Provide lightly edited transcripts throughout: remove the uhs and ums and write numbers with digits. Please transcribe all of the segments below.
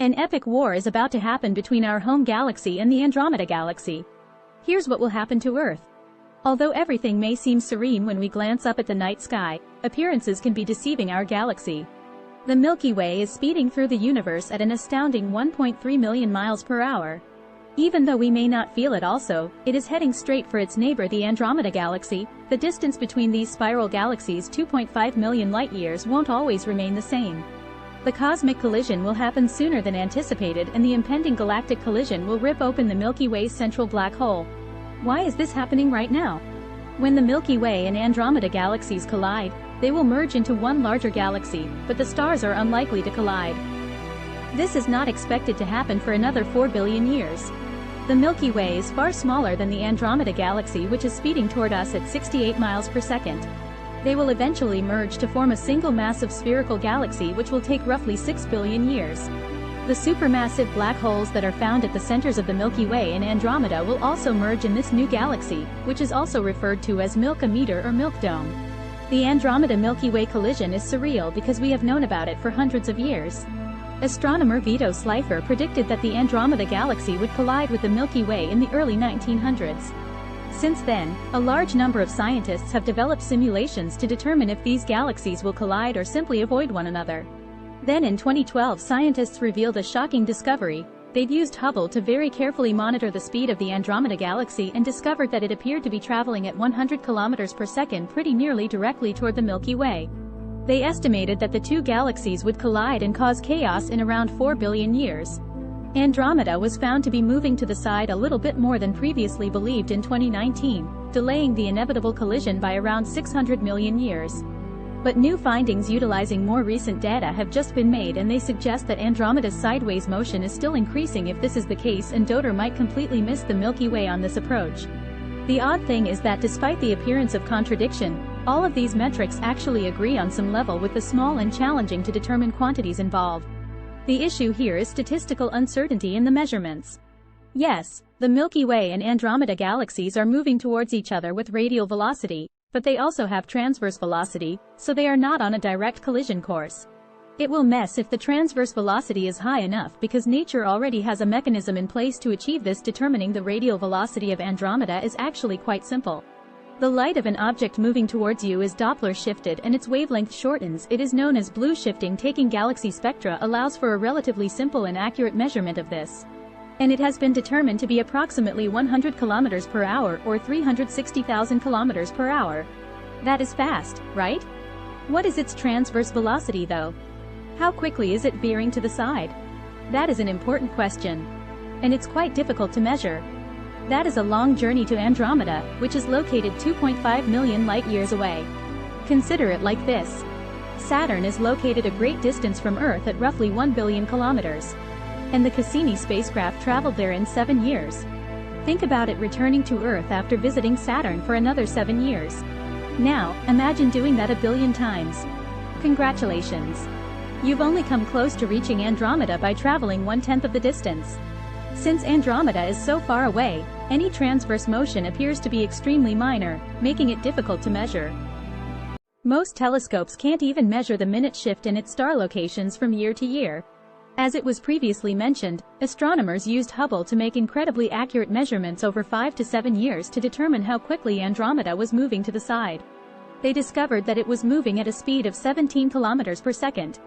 An epic war is about to happen between our home galaxy and the Andromeda Galaxy. Here's what will happen to Earth. Although everything may seem serene when we glance up at the night sky, appearances can be deceiving our galaxy. The Milky Way is speeding through the universe at an astounding 1.3 million miles per hour. Even though we may not feel it also, it is heading straight for its neighbor the Andromeda Galaxy. The distance between these spiral galaxies, 2.5 million light-years, won't always remain the same. The cosmic collision will happen sooner than anticipated, and the impending galactic collision will rip open the Milky Way's central black hole. Why is this happening right now? When the Milky Way and Andromeda galaxies collide, they will merge into one larger galaxy, but the stars are unlikely to collide. This is not expected to happen for another 4 billion years. The Milky Way is far smaller than the Andromeda Galaxy, which is speeding toward us at 68 miles per second. They will eventually merge to form a single massive spherical galaxy, which will take roughly 6 billion years. The supermassive black holes that are found at the centers of the Milky Way and Andromeda will also merge in this new galaxy, which is also referred to as Milk-O-Meter or Milk Dome. The Andromeda-Milky Way collision is surreal because we have known about it for hundreds of years. Astronomer Vito Slipher predicted that the Andromeda Galaxy would collide with the Milky Way in the early 1900s. Since then, a large number of scientists have developed simulations to determine if these galaxies will collide or simply avoid one another. Then in 2012, scientists revealed a shocking discovery. They'd used Hubble to very carefully monitor the speed of the Andromeda Galaxy and discovered that it appeared to be traveling at 100 kilometers per second, pretty nearly directly toward the Milky Way. They estimated that the two galaxies would collide and cause chaos in around 4 billion years. Andromeda was found to be moving to the side a little bit more than previously believed in 2019, delaying the inevitable collision by around 600 million years. But new findings utilizing more recent data have just been made, and they suggest that Andromeda's sideways motion is still increasing. If this is the case, and DOTR might completely miss the Milky Way on this approach. The odd thing is that despite the appearance of contradiction, all of these metrics actually agree on some level, with the small and challenging to determine quantities involved. The issue here is statistical uncertainty in the measurements. Yes, the Milky Way and Andromeda galaxies are moving towards each other with radial velocity, but they also have transverse velocity, so they are not on a direct collision course. It will mess if the transverse velocity is high enough, because nature already has a mechanism in place to achieve this. Determining the radial velocity of Andromeda is actually quite simple. The light of an object moving towards you is Doppler shifted and its wavelength shortens. It is known as blue shifting. Taking galaxy spectra allows for a relatively simple and accurate measurement of this. And it has been determined to be approximately 100 kilometers per hour or 360,000 kilometers per hour. That is fast, right? What is its transverse velocity though? How quickly is it veering to the side? That is an important question. And it's quite difficult to measure. That is a long journey to Andromeda, which is located 2.5 million light-years away. Consider it like this. Saturn is located a great distance from Earth at roughly 1 billion kilometers. And the Cassini spacecraft traveled there in 7 years. Think about it returning to Earth after visiting Saturn for another 7 years. Now, imagine doing that 1 billion times. Congratulations. You've only come close to reaching Andromeda by traveling 1/10 of the distance. Since Andromeda is so far away, any transverse motion appears to be extremely minor, making it difficult to measure. Most telescopes can't even measure the minute shift in its star locations from year to year. As it was previously mentioned, astronomers used Hubble to make incredibly accurate measurements over 5 to 7 years to determine how quickly Andromeda was moving to the side. They discovered that it was moving at a speed of 17 kilometers per second.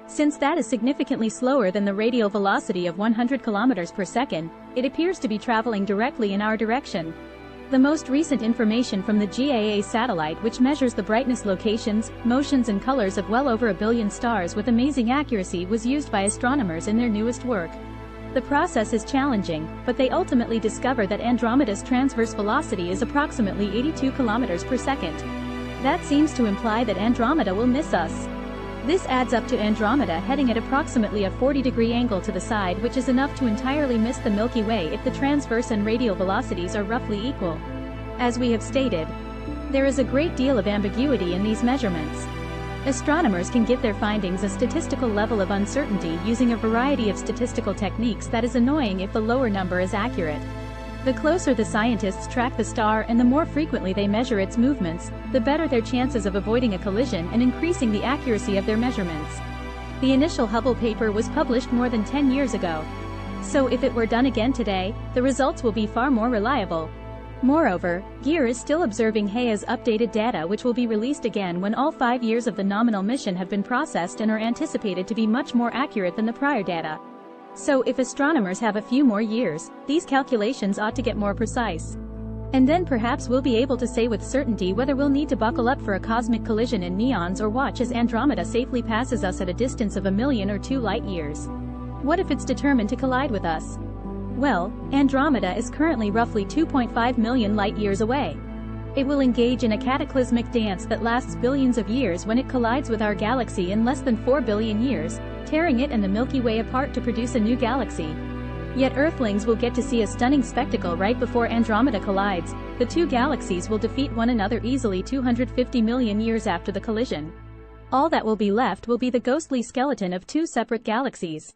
Since that is significantly slower than the radial velocity of 100 kilometers per second, it appears to be traveling directly in our direction. The most recent information from the GAA satellite, which measures the brightness, locations, motions and colors of well over 1 billion stars with amazing accuracy, was used by astronomers in their newest work. The process is challenging, but they ultimately discovered that Andromeda's transverse velocity is approximately 82 kilometers per second. That seems to imply that Andromeda will miss us. This adds up to Andromeda heading at approximately a 40-degree angle to the side, which is enough to entirely miss the Milky Way if the transverse and radial velocities are roughly equal. As we have stated, there is a great deal of ambiguity in these measurements. Astronomers can give their findings a statistical level of uncertainty using a variety of statistical techniques that is annoying if the lower number is accurate. The closer the scientists track the star and the more frequently they measure its movements, the better their chances of avoiding a collision and increasing the accuracy of their measurements. The initial Hubble paper was published more than 10 years ago. So if it were done again today, the results will be far more reliable. Moreover, GEAR is still observing Heia's updated data, which will be released again when all 5 years of the nominal mission have been processed and are anticipated to be much more accurate than the prior data. So if astronomers have a few more years, these calculations ought to get more precise. And then perhaps we'll be able to say with certainty whether we'll need to buckle up for a cosmic collision in neons or watch as Andromeda safely passes us at a distance of 1 million or 2 light-years. What if it's determined to collide with us? Well, Andromeda is currently roughly 2.5 million light-years away. It will engage in a cataclysmic dance that lasts billions of years when it collides with our galaxy in less than 4 billion years, tearing it and the Milky Way apart to produce a new galaxy. Yet Earthlings will get to see a stunning spectacle right before Andromeda collides. The two galaxies will defeat one another easily 250 million years after the collision. All that will be left will be the ghostly skeleton of two separate galaxies.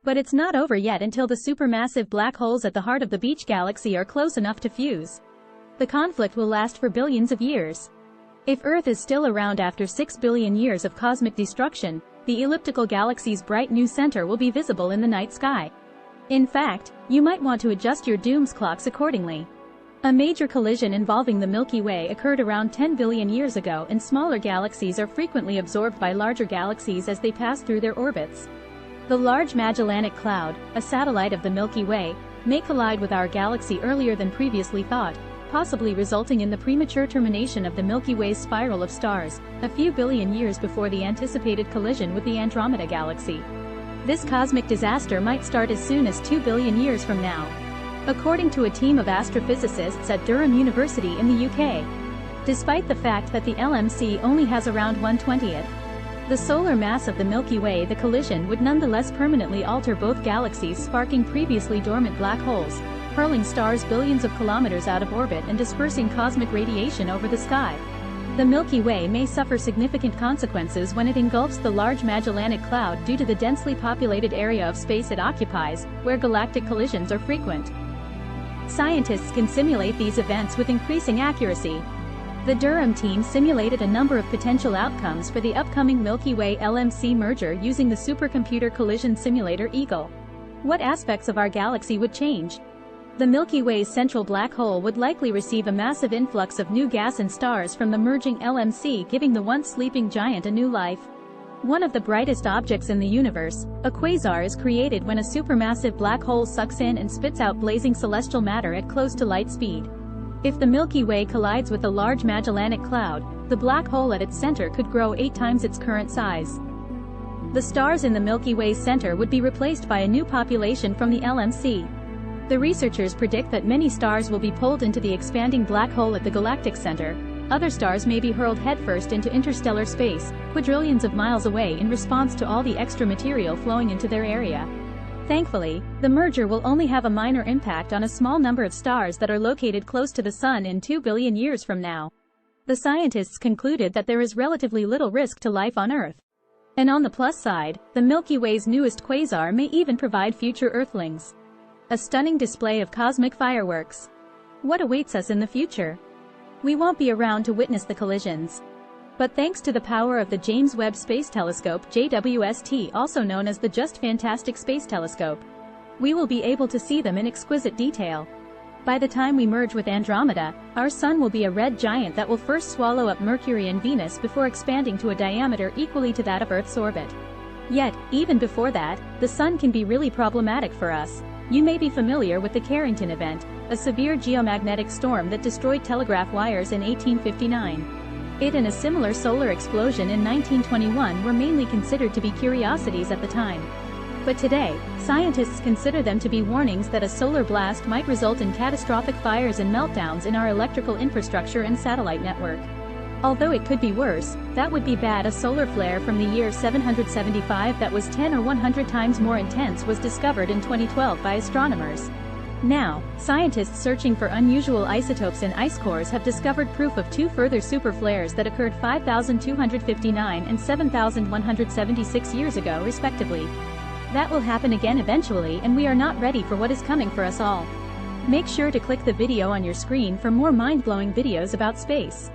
But it's not over yet until the supermassive black holes at the heart of the Beach Galaxy are close enough to fuse. The conflict will last for billions of years. If Earth is still around after 6 billion years of cosmic destruction, the elliptical galaxy's bright new center will be visible in the night sky. In fact, you might want to adjust your dooms clocks accordingly. A major collision involving the Milky Way occurred around 10 billion years ago, and smaller galaxies are frequently absorbed by larger galaxies as they pass through their orbits. The Large Magellanic Cloud, a satellite of the Milky Way, may collide with our galaxy earlier than previously thought, possibly resulting in the premature termination of the Milky Way's spiral of stars, a few billion years before the anticipated collision with the Andromeda Galaxy. This cosmic disaster might start as soon as 2 billion years from now, according to a team of astrophysicists at Durham University in the UK. Despite the fact that the LMC only has around 1/20th the solar mass of the Milky Way, the collision would nonetheless permanently alter both galaxies, sparking previously dormant black holes, hurling stars billions of kilometers out of orbit and dispersing cosmic radiation over the sky. The Milky Way may suffer significant consequences when it engulfs the Large Magellanic Cloud due to the densely populated area of space it occupies, where galactic collisions are frequent. Scientists can simulate these events with increasing accuracy. The Durham team simulated a number of potential outcomes for the upcoming Milky Way LMC merger using the supercomputer collision simulator Eagle. What aspects of our galaxy would change? The Milky Way's central black hole would likely receive a massive influx of new gas and stars from the merging LMC, giving the once sleeping giant a new life. One of the brightest objects in the universe, a quasar, is created when a supermassive black hole sucks in and spits out blazing celestial matter at close to light speed. If the Milky Way collides with the Large Magellanic Cloud, the black hole at its center could grow 8 times its current size. The stars in the Milky Way's center would be replaced by a new population from the LMC. The researchers predict that many stars will be pulled into the expanding black hole at the galactic center. Other stars may be hurled headfirst into interstellar space, quadrillions of miles away, in response to all the extra material flowing into their area. Thankfully, the merger will only have a minor impact on a small number of stars that are located close to the Sun in 2 billion years from now. The scientists concluded that there is relatively little risk to life on Earth. And on the plus side, the Milky Way's newest quasar may even provide future Earthlings. A stunning display of cosmic fireworks. What awaits us in the future? We won't be around to witness the collisions. But thanks to the power of the James Webb Space Telescope, JWST, also known as the Just Fantastic Space Telescope, we will be able to see them in exquisite detail. By the time we merge with Andromeda, our Sun will be a red giant that will first swallow up Mercury and Venus before expanding to a diameter equally to that of Earth's orbit. Yet, even before that, the Sun can be really problematic for us. You may be familiar with the Carrington event, a severe geomagnetic storm that destroyed telegraph wires in 1859. It and a similar solar explosion in 1921 were mainly considered to be curiosities at the time. But today, scientists consider them to be warnings that a solar blast might result in catastrophic fires and meltdowns in our electrical infrastructure and satellite network. Although it could be worse, that would be bad. A solar flare from the year 775 that was 10 or 100 times more intense was discovered in 2012 by astronomers. Now, scientists searching for unusual isotopes in ice cores have discovered proof of 2 further super flares that occurred 5,259 and 7,176 years ago, respectively. That will happen again eventually, and we are not ready for what is coming for us all. Make sure to click the video on your screen for more mind-blowing videos about space.